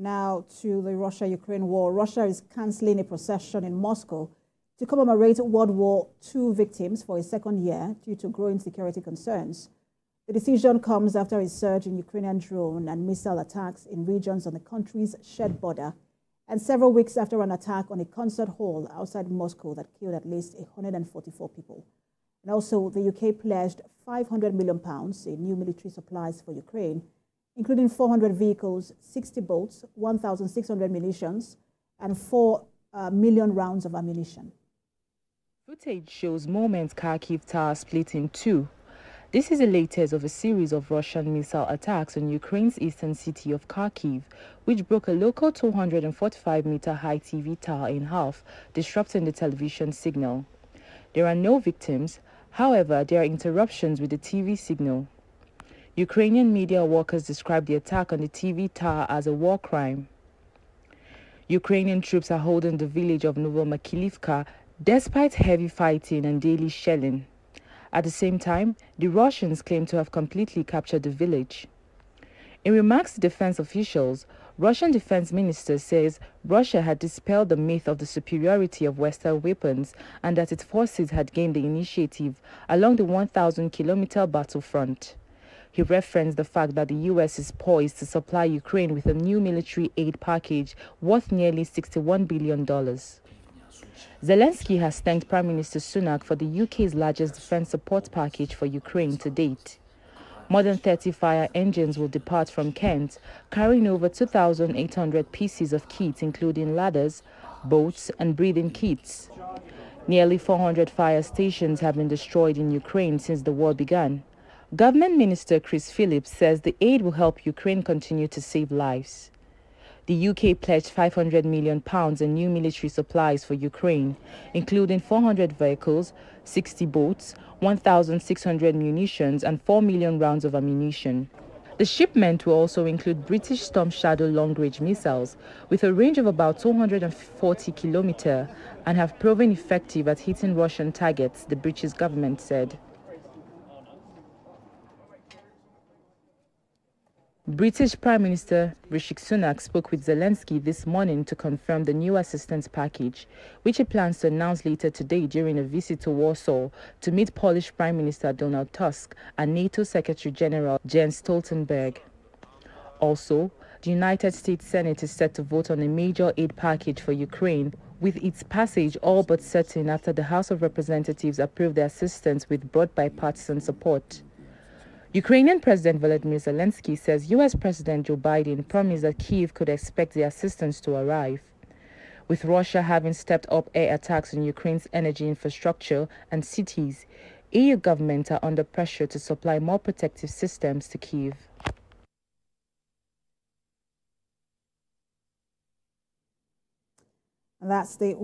Now to the Russia-Ukraine war. Russia is cancelling a procession in Moscow to commemorate World War II victims for a second year due to growing security concerns. The decision comes after a surge in Ukrainian drone and missile attacks in regions on the country's shared border, and several weeks after an attack on a concert hall outside Moscow that killed at least 144 people. And also, the UK pledged £500 million in new military supplies for Ukraine, including 400 vehicles, 60 boats, 1,600 munitions, and 4 million rounds of ammunition. Footage shows moments Kyiv tower split in two. This is the latest of a series of Russian missile attacks on Ukraine's eastern city of Kyiv, which broke a local 245-meter-high TV tower in half, disrupting the television signal. There are no victims. However, there are interruptions with the TV signal. Ukrainian media workers described the attack on the TV tower as a war crime. Ukrainian troops are holding the village of Novomakilivka despite heavy fighting and daily shelling. At the same time, the Russians claim to have completely captured the village. In remarks to defense officials, Russian defense minister says Russia had dispelled the myth of the superiority of Western weapons and that its forces had gained the initiative along the 1,000-kilometer battlefront. He referenced the fact that the U.S. is poised to supply Ukraine with a new military aid package worth nearly $61 billion. Zelenskyy has thanked Prime Minister Sunak for the UK's largest defense support package for Ukraine to date. More than 30 fire engines will depart from Kent, carrying over 2,800 pieces of kit, including ladders, boats, and breathing kits. Nearly 400 fire stations have been destroyed in Ukraine since the war began. Government Minister Chris Phillips says the aid will help Ukraine continue to save lives. The UK pledged £500 million in new military supplies for Ukraine, including 400 vehicles, 60 boats, 1,600 munitions, and 4 million rounds of ammunition. The shipment will also include British Storm Shadow long-range missiles with a range of about 240 kilometers and have proven effective at hitting Russian targets, the British government said. British Prime Minister Rishi Sunak spoke with Zelenskyy this morning to confirm the new assistance package, which he plans to announce later today during a visit to Warsaw to meet Polish Prime Minister Donald Tusk and NATO Secretary General Jens Stoltenberg. Also, the United States Senate is set to vote on a major aid package for Ukraine, with its passage all but certain after the House of Representatives approved the assistance with broad bipartisan support. Ukrainian President Volodymyr Zelenskyy says U.S. President Joe Biden promised that Kyiv could expect the assistance to arrive. With Russia having stepped up air attacks on Ukraine's energy infrastructure and cities, EU governments are under pressure to supply more protective systems to Kyiv. And that's the